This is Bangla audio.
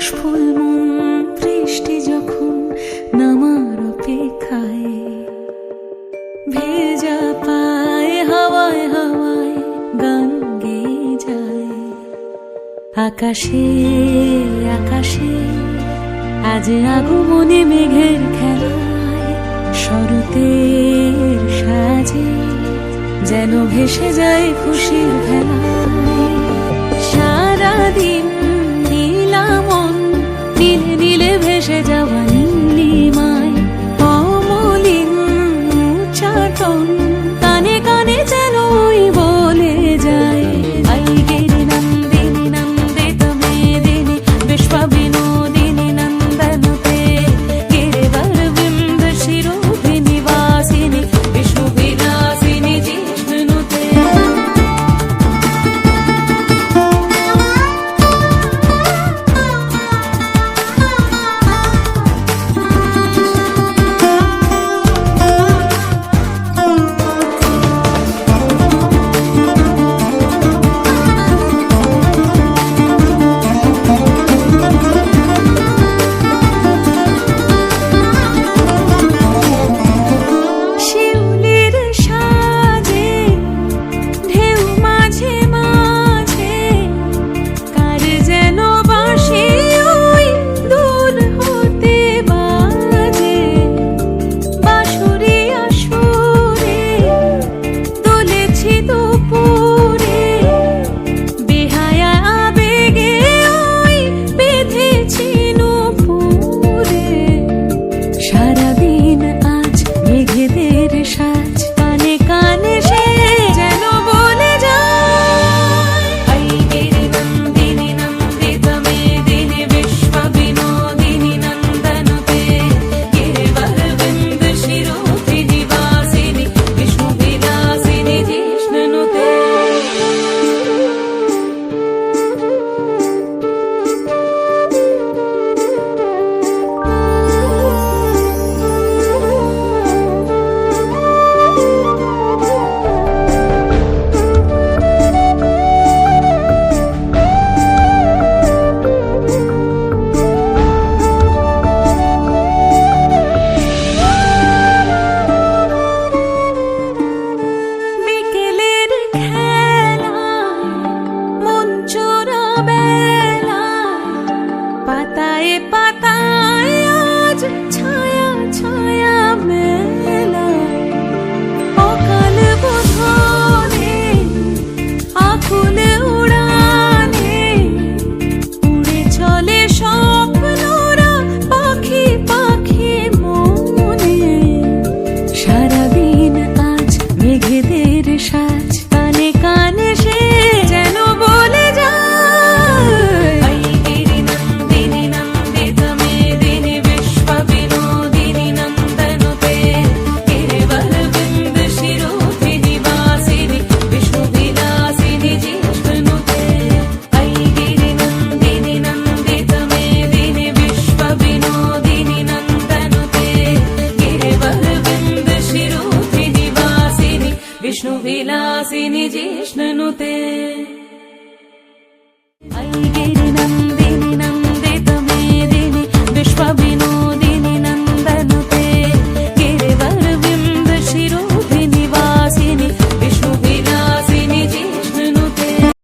কাশফুল মন বৃষ্টি যখন নামার অপেক্ষায়, ভেজা পায়ে হাওয়ায় হাওয়ায় গান গেয়ে যায়। আকাশে আকাশে আজ আগমনে মেঘের খেলায়, শরতের সাজে যেন ভেসে যায় খুশির ভেলায়। সারাদিন নীলামন নীলে নীলে ভেসে যাওয়া নীলিমায়, অমলিন উচ্চাটন কানে কানে যেন ওই বলে যায়। আইগিরি নন্দিনী নন্দিত মেদিনী বিশ্ব বিনোদিনী নন্দনুতে, গিরিবরবিন্দ শিরোভিনী বাসিনী বিষ্ণু বিলাসিনী জিষ্ণুতে। পাতায় পাতায় আজ ছায়া ছায়া মেলা, অকাল বোধনে আকুল উড়ানে উড়ে চলে স্বপ্নরা পাখি পাখি মনে। সারাদিন আজ মেঘেদের সাজ কানে কানে সে যেন বলে যায়। विष्णु विलासिनी जिष्णुते।